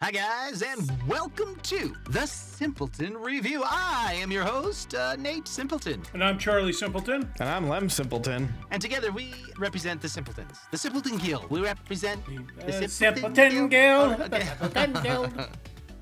Hi guys, and welcome to the Simpleton Review. I am your host, Nate Simpleton. And I'm Charlie Simpleton. And I'm Lem Simpleton. And together we represent the Simpletons. The Simpleton Guild. We represent the Simpleton Guild. Okay. Simpleton Guild.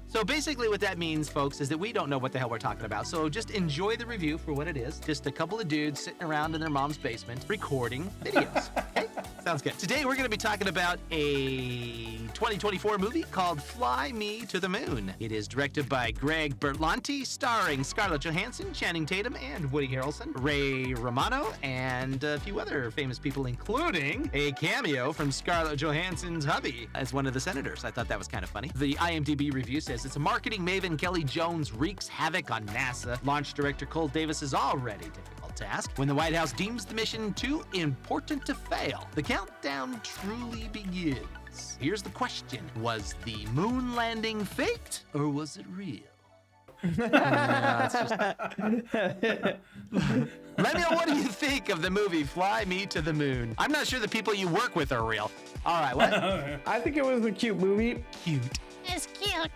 So basically what that means, folks, is that we don't know what the hell we're talking about. So just enjoy the review for what it is. Just a couple of dudes sitting around in their mom's basement recording videos. Okay? Sounds good. Today we're going to be talking about a 2024 movie called Fly Me to the Moon. It is directed by Greg Berlanti, starring Scarlett Johansson, Channing Tatum, and Woody Harrelson, Ray Romano, and a few other famous people, including a cameo from Scarlett Johansson's hubby as one of the senators. I thought that was kind of funny. The IMDb review says it's a marketing maven Kelly Jones wreaks havoc on NASA. Launch director Cole Davis is already difficult task when the White House deems the mission too important to fail. The countdown truly begins. Here's the question. Was the moon landing faked or was it real? Let me know, what do you think of the movie Fly Me to the Moon? I'm not sure the people you work with are real. All right, what? I think it was a cute movie. Cute. It's cute.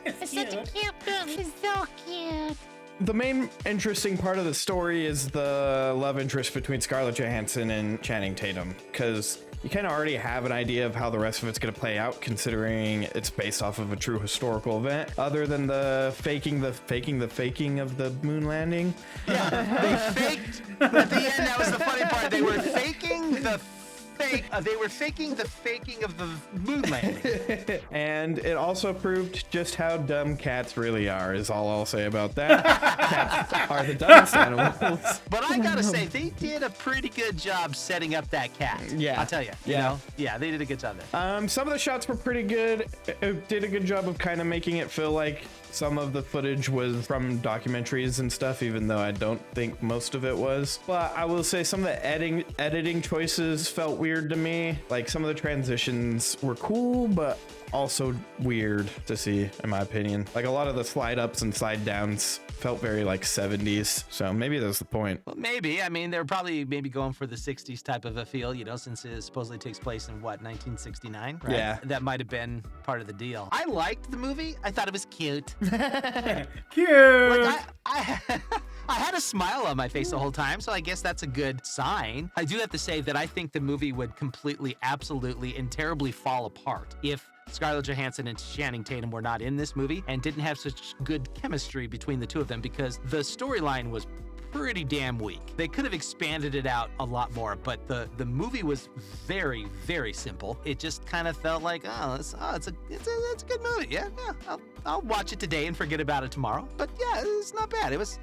It's such a cute movie. It's so cute. The main interesting part of the story is the love interest between Scarlett Johansson and Channing Tatum, because you kind of already have an idea of how the rest of it's going to play out, considering it's based off of a true historical event, other than the faking of the moon landing. Yeah, they faked at the end. That was the funny part. They were faking the faking of the moon landing. And it also proved just how dumb cats really are, is all I'll say about that. Cats are the dumbest animals. But I gotta say, they did a pretty good job setting up that cat. Yeah. I'll tell you. You know? Yeah, they did a good job there. Some of the shots were pretty good. It did a good job of kind of making it feel like some of the footage was from documentaries and stuff, even though I don't think most of it was. But I will say some of the editing choices felt weird to me. Like, some of the transitions were cool, but also weird to see, in my opinion. Like, a lot of the slide ups and slide downs felt very like 70s, so maybe that's the point. Well, maybe. I mean, they're probably maybe going for the 60s type of a feel, you know, since it supposedly takes place in, 1969, right? Yeah. That might have been part of the deal. I liked the movie. I thought it was cute. Cute. Like, I had a smile on my face the whole time, so I guess that's a good sign. I do have to say that I think the movie would completely, absolutely, and terribly fall apart if Scarlett Johansson and Channing Tatum were not in this movie and didn't have such good chemistry between the two of them, because the storyline was pretty damn weak. They could have expanded it out a lot more, but the movie was very, very simple. It just kind of felt like, it's a good movie. Yeah, I'll watch it today and forget about it tomorrow. But yeah, it's not bad. It was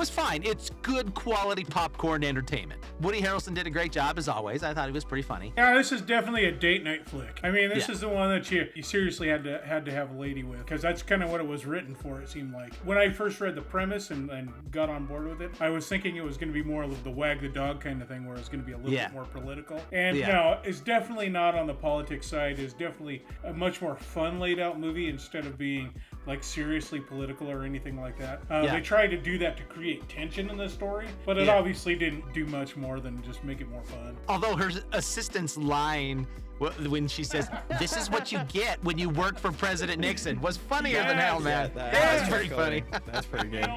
fine. It's good quality popcorn entertainment. Woody Harrelson did a great job as always. I thought he was pretty funny. Yeah, this is definitely a date night flick. I mean, this Yeah. is the one that you seriously had to have a lady with, because that's kind of what it was written for, it seemed like. When I first read the premise and got on board with it, I was thinking it was going to be more of the wag the dog kind of thing, where it's going to be a little bit more political. And no, it's definitely not on the politics side. It's definitely a much more fun laid out movie instead of being like seriously political or anything like that. They tried to do that to create tension in the story, but it obviously didn't do much more than just make it more fun. Although her assistant's line when she says, "This is what you get when you work for President Nixon," was funnier than hell, man. That was pretty funny. That's pretty good.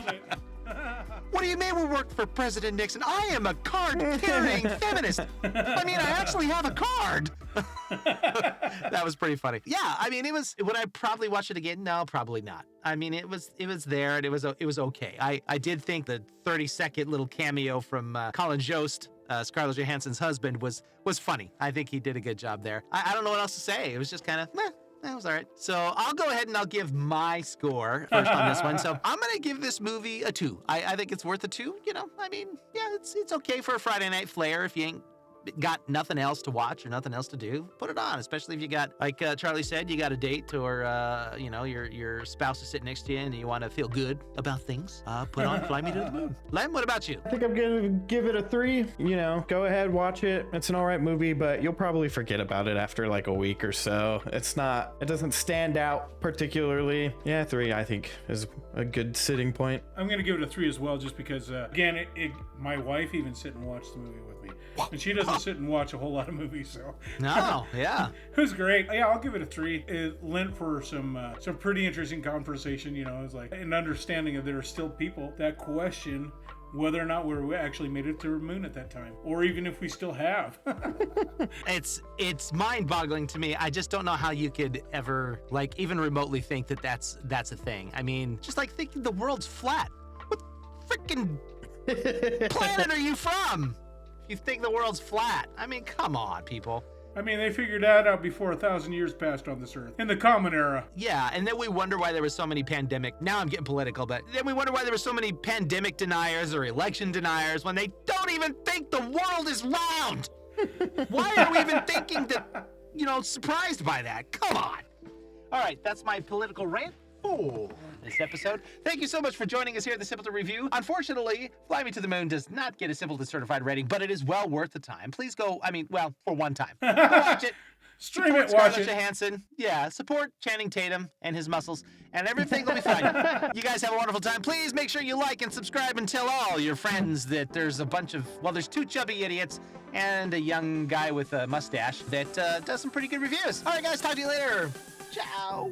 What do you mean we work for President Nixon? I am a card-carrying feminist. I mean, I actually have a card. That was pretty funny. Yeah, I mean, would I probably watch it again? No, probably not. I mean, it was there, and it was okay. I did think the 30-second little cameo from Colin Jost, Scarlett Johansson's husband, was funny. I think he did a good job there. I don't know what else to say. It was just kind of meh. That was all right. So I'll go ahead and I'll give my score first on this one. So I'm going to give this movie a 2. I think it's worth a 2. You know, I mean, yeah, it's okay for a Friday night flair if you ain't got nothing else to watch or nothing else to do. Put it on, especially if you got, like Charlie said, you got a date or, you know, your spouse is sitting next to you and you want to feel good about things. Put on Fly Me to the Moon. Lem, what about you? I think I'm gonna give it a 3. You know, go ahead, watch it. It's an all right movie, but you'll probably forget about it after like a week or so. It doesn't stand out particularly. Yeah, 3 I think is a good sitting point. I'm going to give it a 3 as well, just because, again, it my wife even sit and watch the movie with me. And she doesn't sit and watch a whole lot of movies, so. No, yeah. It was great. Yeah, I'll give it a 3. It lent for some pretty interesting conversation, you know. It was like an understanding of there are still people that question whether or not we actually made it to the moon at that time, or even if we still have. It's mind-boggling to me. I just don't know how you could ever, like, even remotely think that that's a thing. I mean, just like thinking the world's flat. What freaking planet are you from? If you think the world's flat, I mean, come on, people. I mean, they figured that out before 1,000 years passed on this earth, in the Common Era. Yeah, and then we wonder why there was so many pandemic. Now I'm getting political, but then we wonder why there were so many pandemic deniers or election deniers when they don't even think the world is round. Why are we even thinking that, surprised by that? Come on. All right, that's my political rant for this episode. Thank you so much for joining us here at the Simpleton Review. Unfortunately, Fly Me to the Moon does not get a Simpleton certified rating, but it is well worth the time. Please go, for one time. Go watch it. Stream Support it, watch Scarlett it. Johansson. Yeah, support Channing Tatum and his muscles, and everything will be fine. You guys have a wonderful time. Please make sure you like and subscribe and tell all your friends that there's a bunch of, there's 2 chubby idiots and a young guy with a mustache that does some pretty good reviews. All right, guys, talk to you later. Ciao.